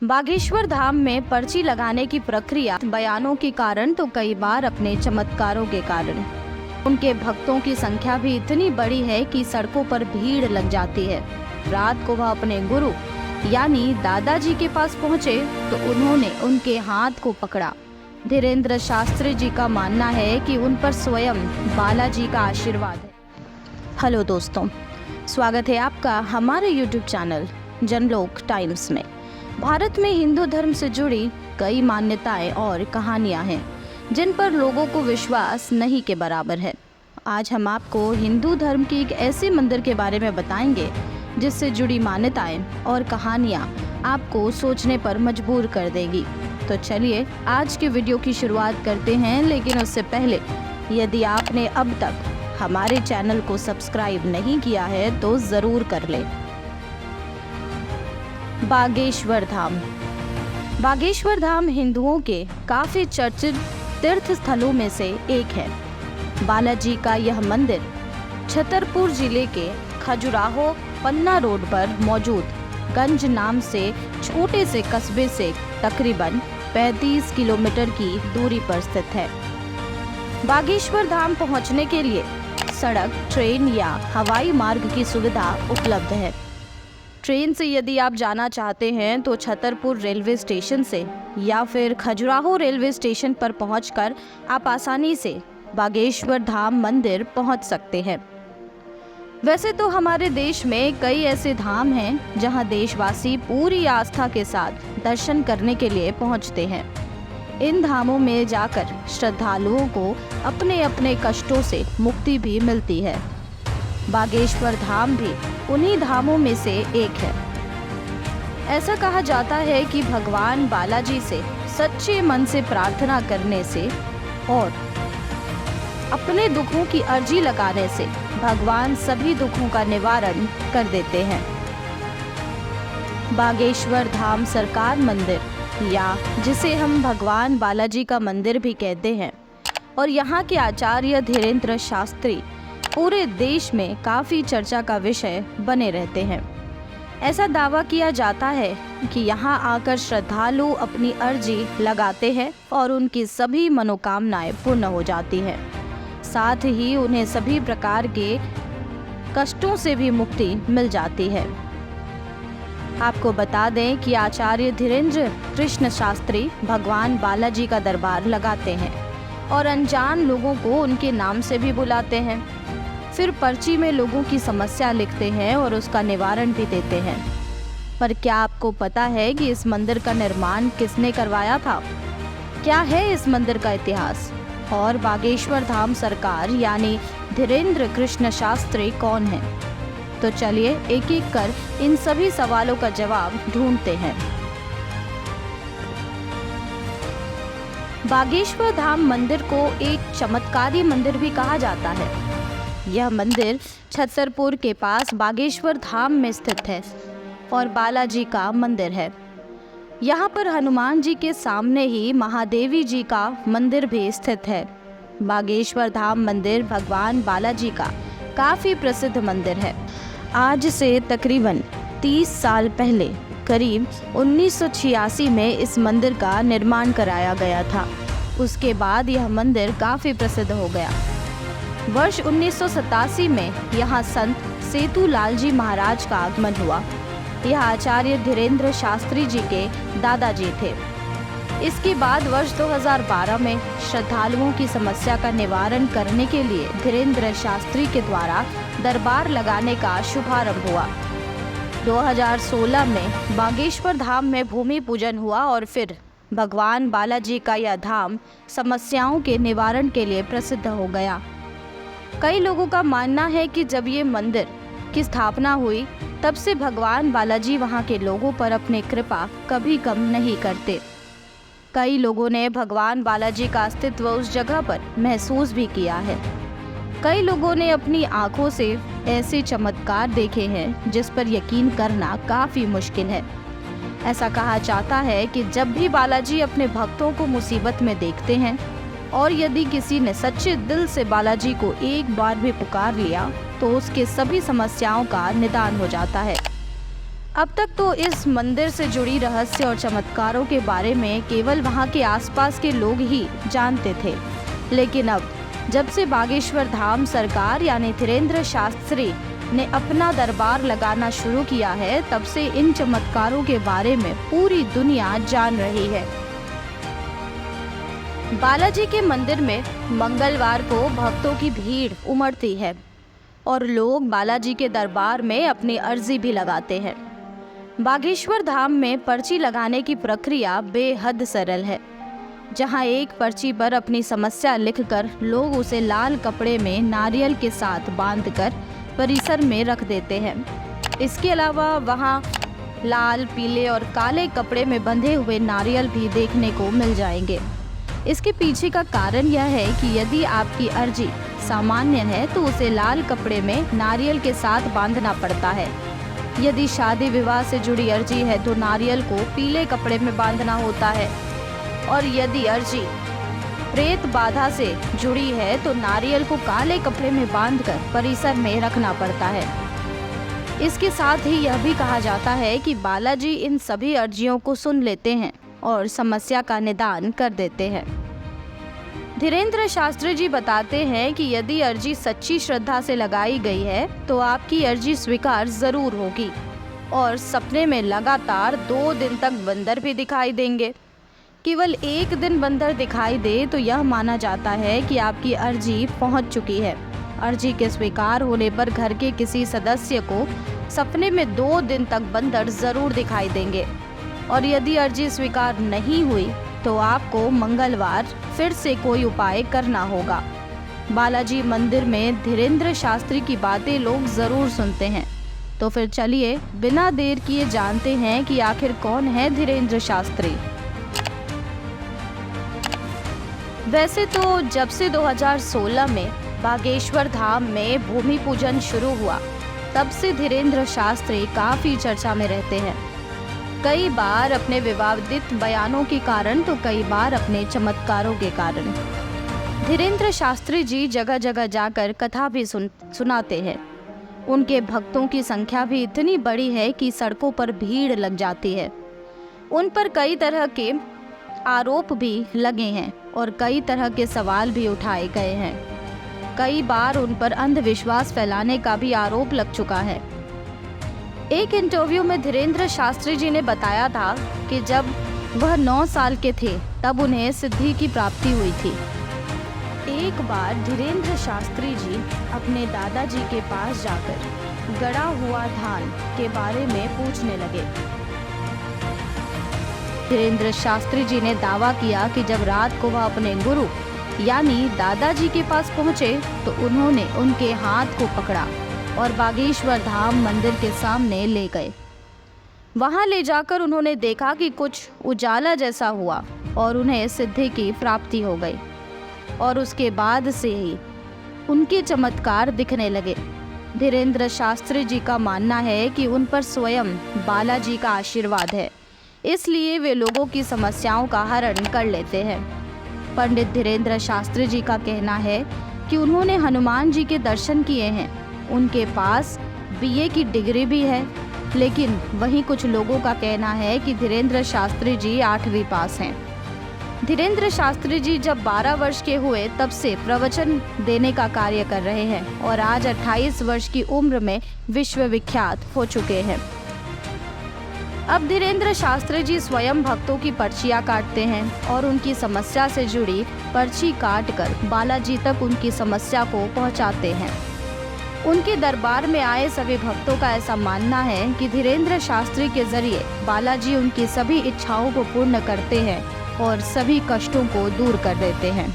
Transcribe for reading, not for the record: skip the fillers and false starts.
बागेश्वर धाम में पर्ची लगाने की प्रक्रिया बयानों के कारण तो कई बार अपने चमत्कारों के कारण उनके भक्तों की संख्या भी इतनी बड़ी है कि सड़कों पर भीड़ लग जाती है। रात को वह अपने गुरु यानी दादाजी के पास पहुंचे तो उन्होंने उनके हाथ को पकड़ा। धीरेन्द्र शास्त्री जी का मानना है कि उन पर स्वयं बालाजी का आशीर्वाद है। हेलो दोस्तों, स्वागत है आपका हमारे YouTube चैनल जनलोक टाइम्स में। भारत में हिंदू धर्म से जुड़ी कई मान्यताएं और कहानियां हैं जिन पर लोगों को विश्वास नहीं के बराबर है। आज हम आपको हिंदू धर्म की एक ऐसे मंदिर के बारे में बताएंगे जिससे जुड़ी मान्यताएं और कहानियां आपको सोचने पर मजबूर कर देगी। तो चलिए आज के वीडियो की शुरुआत करते हैं, लेकिन उससे पहले यदि आपने अब तक हमारे चैनल को सब्सक्राइब नहीं किया है तो ज़रूर कर लें। बागेश्वर धाम। बागेश्वर धाम हिंदुओं के काफ़ी चर्चित तीर्थ स्थलों में से एक है। बालाजी का यह मंदिर छतरपुर जिले के खजुराहो पन्ना रोड पर मौजूद गंज नाम से छोटे से कस्बे से तकरीबन 35 किलोमीटर की दूरी पर स्थित है। बागेश्वर धाम पहुंचने के लिए सड़क, ट्रेन या हवाई मार्ग की सुविधा उपलब्ध है। ट्रेन से यदि आप जाना चाहते हैं तो छतरपुर रेलवे स्टेशन से या फिर खजुराहो रेलवे स्टेशन पर पहुंचकर आप आसानी से बागेश्वर धाम मंदिर पहुंच सकते हैं। वैसे तो हमारे देश में कई ऐसे धाम हैं जहां देशवासी पूरी आस्था के साथ दर्शन करने के लिए पहुंचते हैं। इन धामों में जाकर श्रद्धालुओं को अपने अपने कष्टों से मुक्ति भी मिलती है। बागेश्वर धाम भी उन्हीं धामों में से एक है। ऐसा कहा जाता है कि भगवान बालाजी से सच्चे मन से प्रार्थना करने से और अपने दुखों की अर्जी लगाने से भगवान सभी दुखों का निवारण कर देते हैं। बागेश्वर धाम सरकार मंदिर या जिसे हम भगवान बालाजी का मंदिर भी कहते हैं और यहाँ के आचार्य धीरेन्द्र शास्त्री पूरे देश में काफ़ी चर्चा का विषय बने रहते हैं। ऐसा दावा किया जाता है कि यहाँ आकर श्रद्धालु अपनी अर्जी लगाते हैं और उनकी सभी मनोकामनाएं पूर्ण हो जाती हैं। साथ ही उन्हें सभी प्रकार के कष्टों से भी मुक्ति मिल जाती है। आपको बता दें कि आचार्य धीरेन्द्र कृष्ण शास्त्री भगवान बालाजी का दरबार लगाते हैं और अनजान लोगों को उनके नाम से भी बुलाते हैं। फिर पर्ची में लोगों की समस्या लिखते हैं और उसका निवारण भी देते हैं। पर क्या आपको पता है कि इस मंदिर का निर्माण किसने करवाया था? क्या है इस मंदिर का इतिहास? और बागेश्वर धाम सरकार यानी धीरेन्द्र कृष्ण शास्त्री कौन है? तो चलिए एक एक कर इन सभी सवालों का जवाब ढूंढते हैं। बागेश्वर धाम मंदिर को एक चमत्कारी मंदिर भी कहा जाता है। यह मंदिर छतरपुर के पास बागेश्वर धाम में स्थित है और बालाजी का मंदिर है। यहाँ पर हनुमान जी के सामने ही महादेवी जी का मंदिर भी स्थित है। बागेश्वर धाम मंदिर भगवान बालाजी का काफ़ी प्रसिद्ध मंदिर है। आज से तकरीबन 30 साल पहले करीब 1986 में इस मंदिर का निर्माण कराया गया था। उसके बाद यह मंदिर काफ़ी प्रसिद्ध हो गया। वर्ष 1987 में यहाँ संत सेतुलाल जी महाराज का आगमन हुआ। यह आचार्य धीरेन्द्र शास्त्री जी के दादाजी थे। इसके बाद वर्ष 2012 में श्रद्धालुओं की समस्या का निवारण करने के लिए धीरेन्द्र शास्त्री के द्वारा दरबार लगाने का शुभारंभ हुआ। 2016 में बागेश्वर धाम में भूमि पूजन हुआ और फिर भगवान बालाजी का यह धाम समस्याओं के निवारण के लिए प्रसिद्ध हो गया। कई लोगों का मानना है कि जब ये मंदिर की स्थापना हुई तब से भगवान बालाजी वहाँ के लोगों पर अपनी कृपा कभी कम नहीं करते। कई लोगों ने भगवान बालाजी का अस्तित्व उस जगह पर महसूस भी किया है। कई लोगों ने अपनी आंखों से ऐसे चमत्कार देखे हैं जिस पर यकीन करना काफ़ी मुश्किल है। ऐसा कहा जाता है कि जब भी बालाजी अपने भक्तों को मुसीबत में देखते हैं और यदि किसी ने सच्चे दिल से बालाजी को एक बार भी पुकार लिया तो उसके सभी समस्याओं का निदान हो जाता है। अब तक तो इस मंदिर से जुड़ी रहस्य और चमत्कारों के बारे में केवल वहाँ के आसपास के लोग ही जानते थे, लेकिन अब जब से बागेश्वर धाम सरकार यानी धीरेन्द्र शास्त्री ने अपना दरबार लगाना शुरू किया है, तब से इन चमत्कारों के बारे में पूरी दुनिया जान रही है। बालाजी के मंदिर में मंगलवार को भक्तों की भीड़ उमड़ती है और लोग बालाजी के दरबार में अपनी अर्जी भी लगाते हैं। बागेश्वर धाम में पर्ची लगाने की प्रक्रिया बेहद सरल है, जहां एक पर्ची पर अपनी समस्या लिखकर लोग उसे लाल कपड़े में नारियल के साथ बांधकर परिसर में रख देते हैं। इसके अलावा वहां लाल, पीले और काले कपड़े में बंधे हुए नारियल भी देखने को मिल जाएंगे। इसके पीछे का कारण यह है कि यदि आपकी अर्जी सामान्य है तो उसे लाल कपड़े में नारियल के साथ बांधना पड़ता है। यदि शादी विवाह से जुड़ी अर्जी है तो नारियल को पीले कपड़े में बांधना होता है, और यदि अर्जी प्रेत बाधा से जुड़ी है तो नारियल को काले कपड़े में बांधकर परिसर में रखना पड़ता है। इसके साथ ही यह भी कहा जाता है कि बालाजी इन सभी अर्जियों को सुन लेते हैं और समस्या का निदान कर देते हैं। धीरेन्द्र शास्त्री जी बताते हैं कि यदि अर्जी सच्ची श्रद्धा से लगाई गई है तो आपकी अर्जी स्वीकार जरूर होगी, और सपने में लगातार 2 दिन तक बंदर भी दिखाई देंगे। केवल एक दिन बंदर दिखाई दे तो यह माना जाता है कि आपकी अर्जी पहुंच चुकी है। अर्जी के स्वीकार होने पर घर के किसी सदस्य को सपने में 2 दिन तक बंदर जरूर दिखाई देंगे, और यदि अर्जी स्वीकार नहीं हुई तो आपको मंगलवार फिर से कोई उपाय करना होगा। बालाजी मंदिर में धीरेन्द्र शास्त्री की बातें लोग जरूर सुनते हैं, तो फिर चलिए बिना देर किए जानते हैं कि आखिर कौन है धीरेन्द्र शास्त्री। वैसे तो जब से 2016 में बागेश्वर धाम में भूमि पूजन शुरू हुआ, तब से धीरेन्द्र शास्त्री काफ़ी चर्चा में रहते हैं। कई बार अपने विवादित बयानों के कारण तो कई बार अपने चमत्कारों के कारण। धीरेन्द्र शास्त्री जी जगह जगह जाकर कथा भी सुनाते हैं। उनके भक्तों की संख्या भी इतनी बड़ी है कि सड़कों पर भीड़ लग जाती है। उन पर कई तरह के आरोप भी लगे हैं और कई तरह के सवाल भी उठाए गए हैं। कई बार उन पर अंधविश्वास फैलाने का भी आरोप लग चुका है। एक इंटरव्यू में धीरेन्द्र शास्त्री जी ने बताया था कि जब वह 9 साल के थे तब उन्हें सिद्धि की प्राप्ति हुई थी। एक बार धीरेन्द्र शास्त्री जी अपने दादाजी के पास जाकर गड़ा हुआ धान के बारे में पूछने लगे। धीरेन्द्र शास्त्री जी ने दावा किया कि जब रात को वह अपने गुरु यानी दादाजी के पास पहुंचे तो उन्होंने उनके हाथ को पकड़ा और बागेश्वर धाम मंदिर के सामने ले गए। वहां ले जाकर उन्होंने देखा कि कुछ उजाला जैसा हुआ और उन्हें सिद्धि की प्राप्ति हो गई, और उसके बाद से ही उनके चमत्कार दिखने लगे। धीरेन्द्र शास्त्री जी का मानना है कि उन पर स्वयं बालाजी का आशीर्वाद है, इसलिए वे लोगों की समस्याओं का हरण कर लेते हैं। पंडित धीरेन्द्र शास्त्री जी का कहना है कि उन्होंने हनुमान जी के दर्शन किए हैं। उनके पास बीए की डिग्री भी है, लेकिन वहीं कुछ लोगों का कहना है कि धीरेन्द्र शास्त्री जी 8वीं पास हैं। धीरेन्द्र शास्त्री जी जब 12 वर्ष के हुए तब से प्रवचन देने का कार्य कर रहे हैं और आज 28 वर्ष की उम्र में विश्वविख्यात हो चुके हैं। अब धीरेन्द्र शास्त्री जी स्वयं भक्तों की पर्चियां काटते हैं और उनकी समस्या से जुड़ी पर्ची काटकर बालाजी तक उनकी समस्या को पहुंचाते हैं। उनके दरबार में आए सभी भक्तों का ऐसा मानना है कि धीरेन्द्र शास्त्री के जरिए बालाजी उनकी सभी इच्छाओं को पूर्ण करते हैं और सभी कष्टों को दूर कर देते हैं।